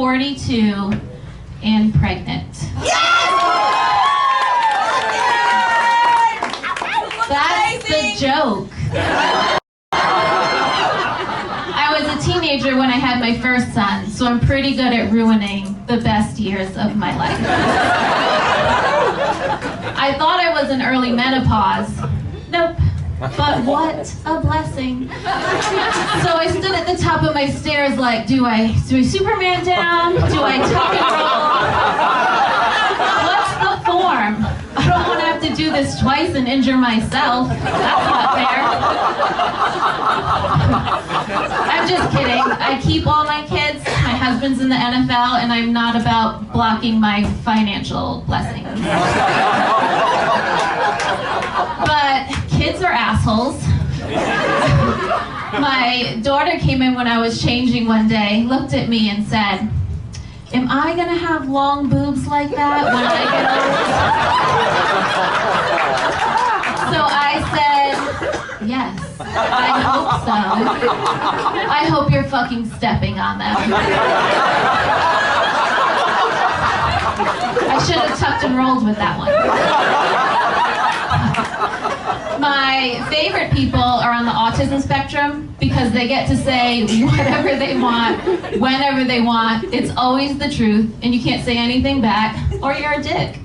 42 and pregnant. That's the joke. I was a teenager when I had my first son, so I'm pretty good at ruining the best years of my life. I thought I was in early menopause. Nope. But what a blessing. So I stood at the top of my stairs like, do I Superman down? Do I tuck and roll? What's the form? I don't want to have to do this twice and injure myself. That's not fair. I'm just kidding. I keep all my kids. My husband's in the NFL, and I'm not about blocking my financial blessings. But kids are assholes. My daughter came in when I was changing one day, looked at me and said, "Am I gonna have long boobs like that when I get old?" So I said, "Yes, I hope so. I hope you're fucking stepping on them." I should have tucked and rolled with that one. My favorite people are on the autism spectrum because they get to say whatever they want, whenever they want. It's always the truth, and you can't say anything back, or you're a dick.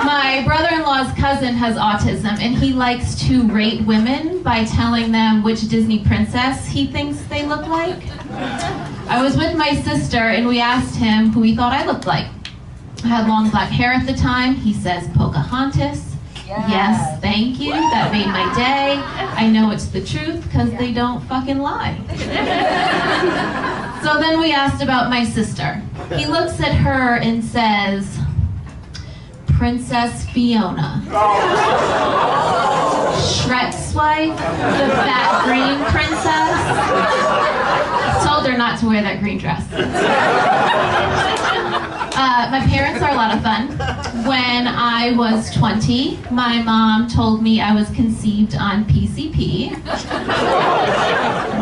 My brother-in-law's cousin has autism, and he likes to rate women by telling them which Disney princess he thinks they look like. I was with my sister, and we asked him who he thought I looked like. I had long black hair at the time. He says Pocahontas. Yes, thank you. That made my day. I know it's the truth because they don't fucking lie. So then we asked about my sister. He looks at her and says, Princess Fiona. Shrek's wife, the fat green princess. Told her not to wear that green dress. My parents are a lot of fun. When I was 20, my mom told me I was conceived on PCP.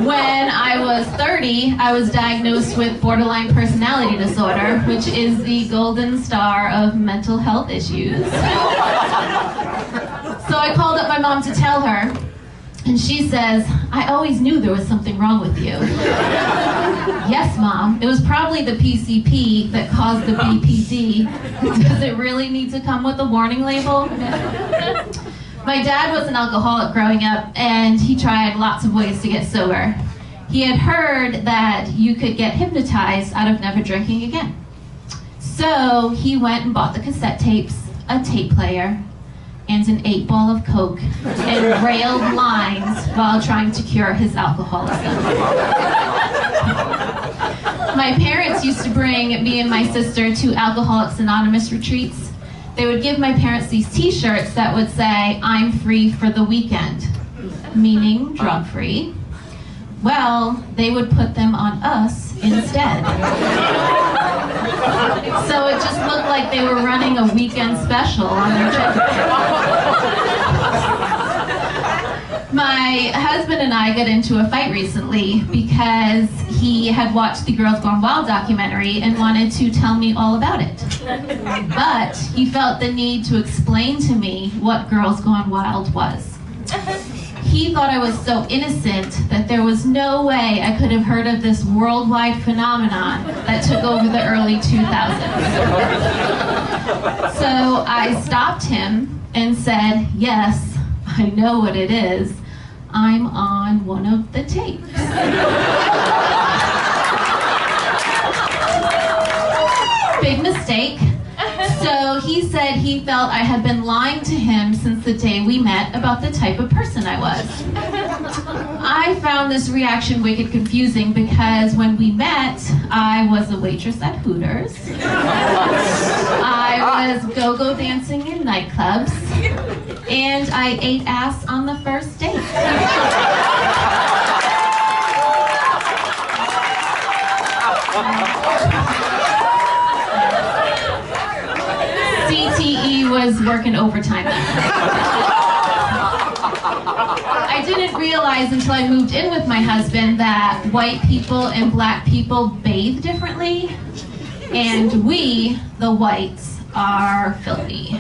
When I was 30, I was diagnosed with borderline personality disorder, which is the golden star of mental health issues. So I called up my mom to tell her, and she says, "I always knew there was something wrong with you." Yes, Mom, it was probably the PCP that caused the BPD. Does it really need to come with a warning label? My dad was an alcoholic growing up, and he tried lots of ways to get sober. He had heard that you could get hypnotized out of never drinking again. So he went and bought the cassette tapes, a tape player, and an 8-ball of Coke, and railed lines while trying to cure his alcoholism. My parents used to bring me and my sister to Alcoholics Anonymous retreats. They would give my parents these t-shirts that would say, "I'm free for the weekend," meaning drug-free. Well, they would put them on us instead. So it just looked like they were running a weekend special on their trip. My husband and I got into a fight recently because he had watched the Girls Gone Wild documentary and wanted to tell me all about it. But he felt the need to explain to me what Girls Gone Wild was. He thought I was so innocent that there was no way I could have heard of this worldwide phenomenon that took over the early 2000s. So I stopped him and said, "Yes, I know what it is. I'm on one of the tapes." Big mistake. So he said he felt I had been lying to him since the day we met about the type of person I was. I found this reaction wicked confusing because when we met, I was a waitress at Hooters. I was go-go dancing in nightclubs. And I ate ass on the first date. CTE was working overtime that night. I didn't realize until I moved in with my husband that white people and black people bathe differently, and we, the whites, are filthy. So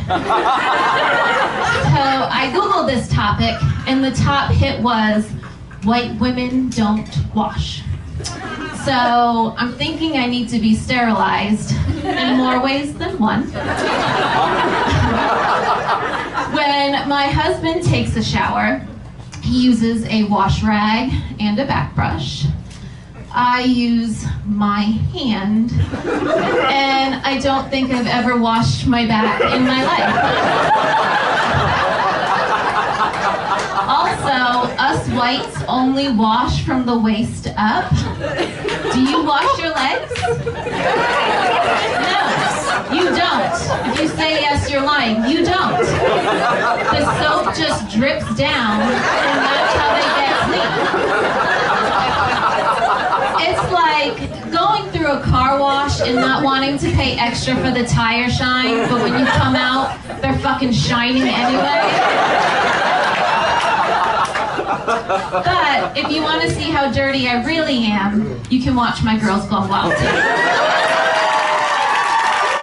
I Googled this topic, and the top hit was, white women don't wash. So I'm thinking I need to be sterilized in more ways than one. When my husband takes a shower, he uses a wash rag and a back brush. I use my hand, and I don't think I've ever washed my back in my life. Also, us whites only wash from the waist up. Do you wash your legs? No, you don't. If you say yes, you're lying. You don't. The soap just drips down, and that's how they get clean. It's like going through a car wash and not wanting to pay extra for the tire shine, but when you come out, they're fucking shining anyway. But if you want to see how dirty I really am, you can watch my Girls Gone Wild too.